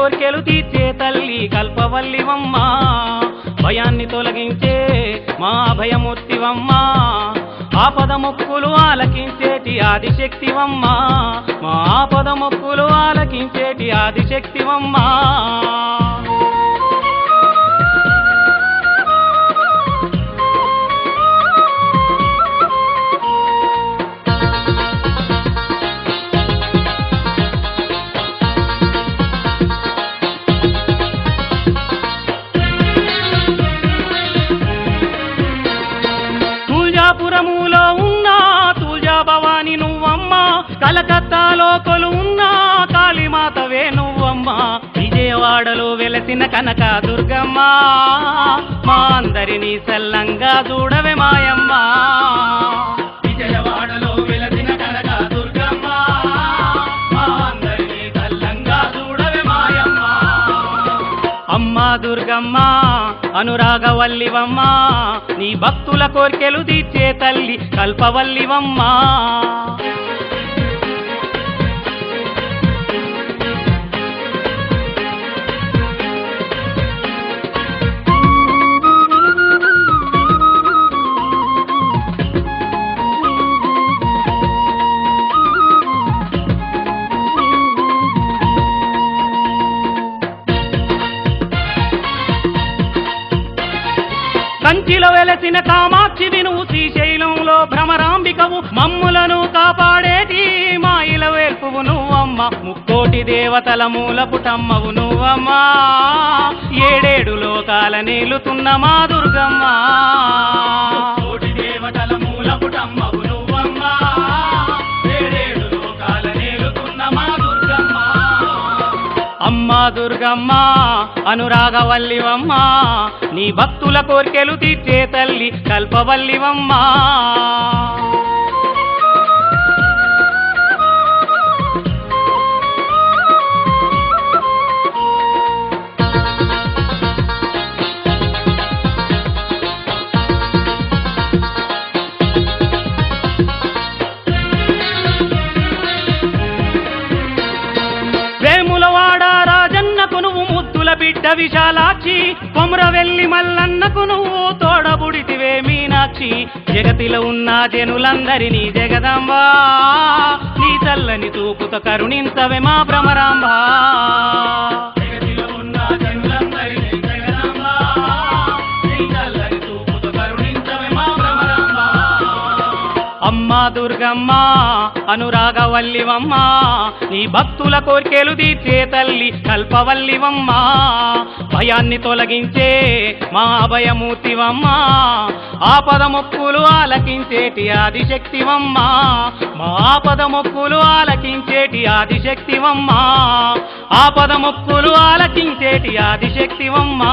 కోర్కెలు తీర్చే తల్లి కల్పవల్లివమ్మ భయాన్ని తొలగించే మా అభయమూర్తివమ్మ ఆపద మొక్కులు ఆలకించేటి ఆదిశక్తివమ్మ మా ఆపద మొక్కులు ఆలకించేటి ఆదిశక్తివమ్మ తుల్జాపురములో ఉన్నా తుల్జా భవాని నువ్వమ్మ కలకత్తాలో కొలు ఉన్నా కాళీమాతవే నువ్వమ్మ విజయవాడలో వెలసిన కనక దుర్గమ్మ మా అందరినీ సల్లంగా చూడవే మాయమ్మ విజయవాడలో వెలసిన కనక దుర్గమ్మ మా అందరినీ సల్లంగా చూడవే మాయమ్మ అమ్మా దుర్గమ్మ అనురాగవల్లివమ్మ నీ భక్తుల కోర్కెలు తీర్చే తల్లి కల్పవల్లివమ్మ కంచిలో వెలసిన కామాక్షివి నువ్వు శ్రీశైలంలో భ్రమరాంబికవు మమ్ములను కాపాడేటి మాయిల వేల్పువు నువ్వమ్మ ముక్కోటి దేవతల మూల పుటమ్మవు నువ్వమ్మ ఏడేడు లోకాల నేలుతున్న మా దుర్గమ్మ ముక్కోటి దేవతల మూల పుటమ్మవు నువ్వమ్మ ఏడేడు లోకాల నేలుతున్న మా దుర్గమ్మ అమ్మా దుర్గమ్మ అనురాగవల్లివమ్మ నీ భక్తుల కోర్కెలు తీర్చే తల్లి కల్పవల్లివమ్మ వేములవాడ రాజన్నకు నువ్వు ముద్దుల బిడ్డ విశాలాక్షి కొమరవెల్లి మల్లన్నకు నువ్వు తోడబుడితివే మీనాక్షి జగతిలో ఉన్న జనులందరినీ జగదంబ నీ చల్లని తూపుతో కరుణించవే మా భ్రమరాంబ జగతిలో ఉన్న జనులందరినీ జగదంబ నీ చల్లని తూపుతో కరుణించవే మా భ్రమరాంబ అమ్మా దుర్గమ్మ అనురాగవల్లివమ్మ నీ భక్తుల కోర్కెలు తీర్చే తల్లి కల్పవల్లివమ్మ భయాన్ని తొలగించే మా అభయమూర్తివమ్మ ఆపద మొక్కులు ఆలకించేటి ఆదిశక్తివమ్మ మా ఆపద మొక్కులు ఆలకించేటి ఆదిశక్తివమ్మ ఆపద మొక్కులు ఆలకించేటి ఆదిశక్తివమ్మ